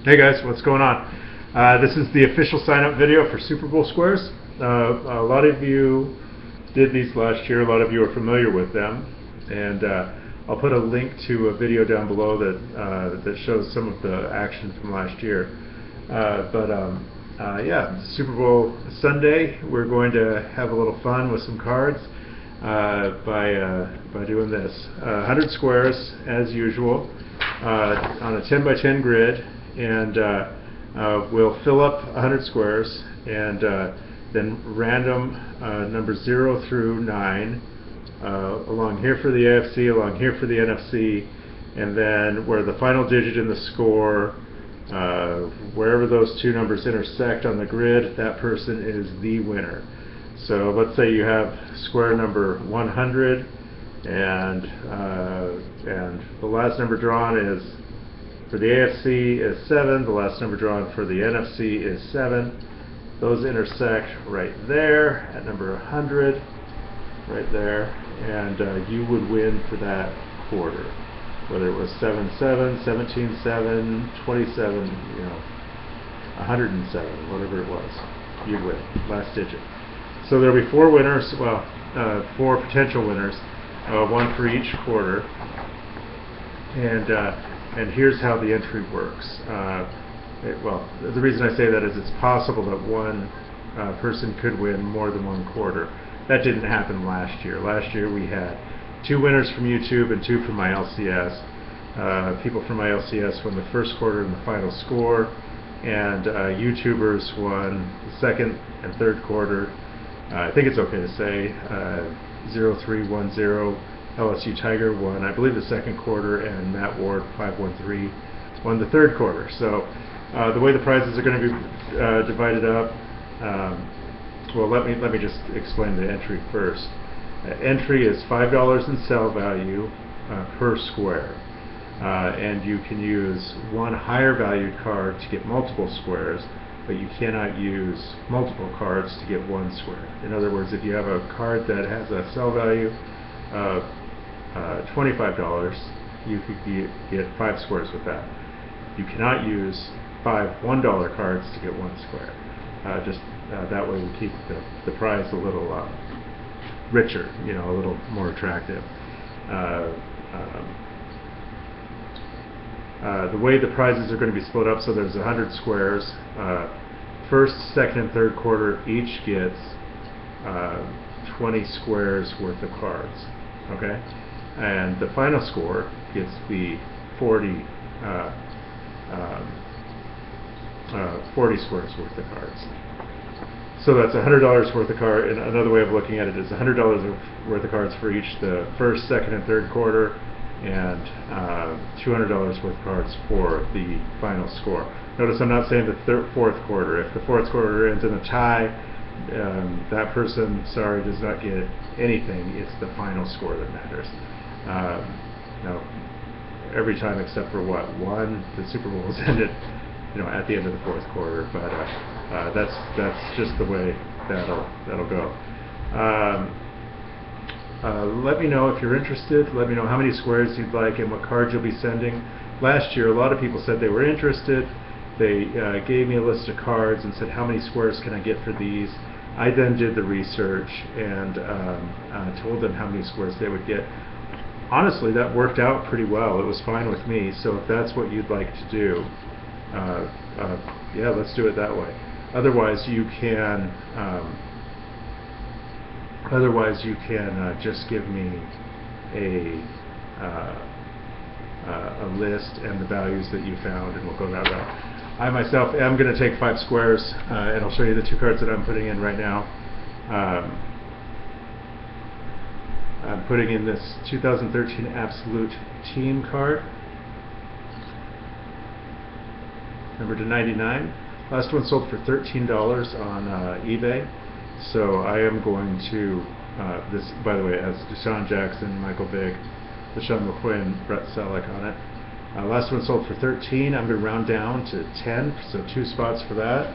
Hey guys, what's going on? This is the official sign-up video for Super Bowl Squares. A lot of you did these last year. A lot of you are familiar with them, and I'll put a link to a video down below that shows some of the action from last year. Yeah, Super Bowl Sunday, we're going to have a little fun with some cards by doing this. 100 squares as usual on a 10 by 10 grid. And we'll fill up 100 squares, and then random numbers 0 through 9 along here for the AFC, along here for the NFC, and then where the final digit in the score, wherever those two numbers intersect on the grid, that person is the winner. So let's say you have square number 100, and the last number drawn is, for the AFC is 7, the last number drawn for the NFC is 7. Those intersect right there at number 100, right there, and you would win for that quarter. Whether it was 7-7, 17-7, 27, 107, whatever it was, you'd win, last digit. So there'll be 4 winners, well, 4 potential winners, 1 for each quarter. And here's how the entry works. Well, the reason I say that is it's possible that one person could win more than 1 quarter. That didn't happen last year. Last year we had 2 winners from YouTube and 2 from my LCS. People from my LCS won the first quarter and the final score, and YouTubers won the second and third quarter. I think it's okay to say 0-3-1-0. LSU Tiger won, I believe, the second quarter, and Matt Ward 513 won the third quarter. So the way the prizes are going to be divided up, well, let me just explain the entry first. Entry is $5 in sell value per square, and you can use one higher valued card to get multiple squares, but you cannot use multiple cards to get 1 square. In other words, if you have a card that has a sell value of $25, you could get 5 squares with that. You cannot use 5 $1 cards to get 1 square. That way we keep the prize a little richer, a little more attractive. The way the prizes are going to be split up, so there's 100 squares. First, second, and third quarter each gets 20 squares worth of cards. Okay, and the final score gets the 40 squares worth of cards. So that's $100 worth of cards. And another way of looking at it is $100 worth of cards for each the first, second, and third quarter, and $200 worth of cards for the final score. Notice I'm not saying the fourth quarter. If the fourth quarter ends in a tie, that person, sorry, does not get anything. It's the final score that matters. Now, every time except for one, the Super Bowl has ended, at the end of the fourth quarter. But that's just the way that'll go. Let me know if you're interested. Let me know how many squares you'd like and what cards you'll be sending. Last year, a lot of people said they were interested. They gave me a list of cards and said, how many squares can I get for these? I then did the research and told them how many squares they would get. Honestly, that worked out pretty well. It was fine with me. So if that's what you'd like to do, yeah, let's do it that way. Otherwise, you can just give me a list and the values that you found, and we'll go that route. I myself am going to take 5 squares, and I'll show you the 2 cards that I'm putting in right now. I'm putting in this 2013 Absolute Team card, number to 99. Last one sold for $13 on eBay. So I am going to, this, by the way, has Deshaun Jackson, Michael Vick, LaShawn McQuinn, Brett Selleck on it. Last one sold for 13. I'm going to round down to 10, so 2 spots for that.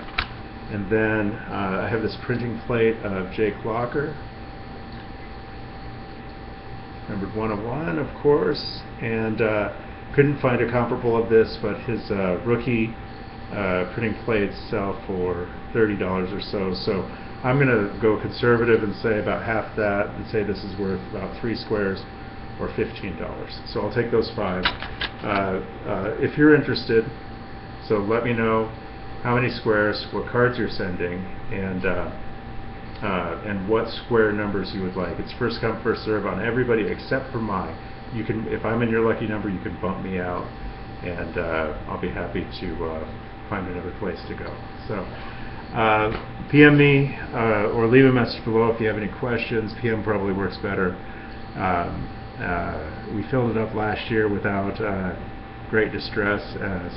And then I have this printing plate of Jake Locker, numbered 101, of course. And Couldn't find a comparable of this, but his rookie printing plates sell for $30 or so. So I'm going to go conservative and say about half that, and say this is worth about 3 squares or $15. So I'll take those 5. If you're interested, so let me know how many squares, what cards you're sending, and what square numbers you would like. It's first come, first serve on everybody except for mine. You can, if I'm in your lucky number, you can bump me out, and I'll be happy to find another place to go. So PM me or leave a message below if you have any questions. PM probably works better. We filled it up last year without great distress,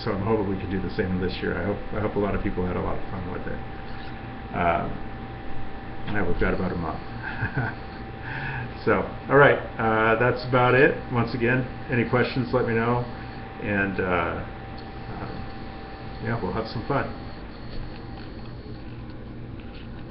so I'm hoping we can do the same this year. I hope a lot of people had a lot of fun with it. We've got about a month. So, all right, that's about it. Once again, any questions, let me know, and yeah, we'll have some fun.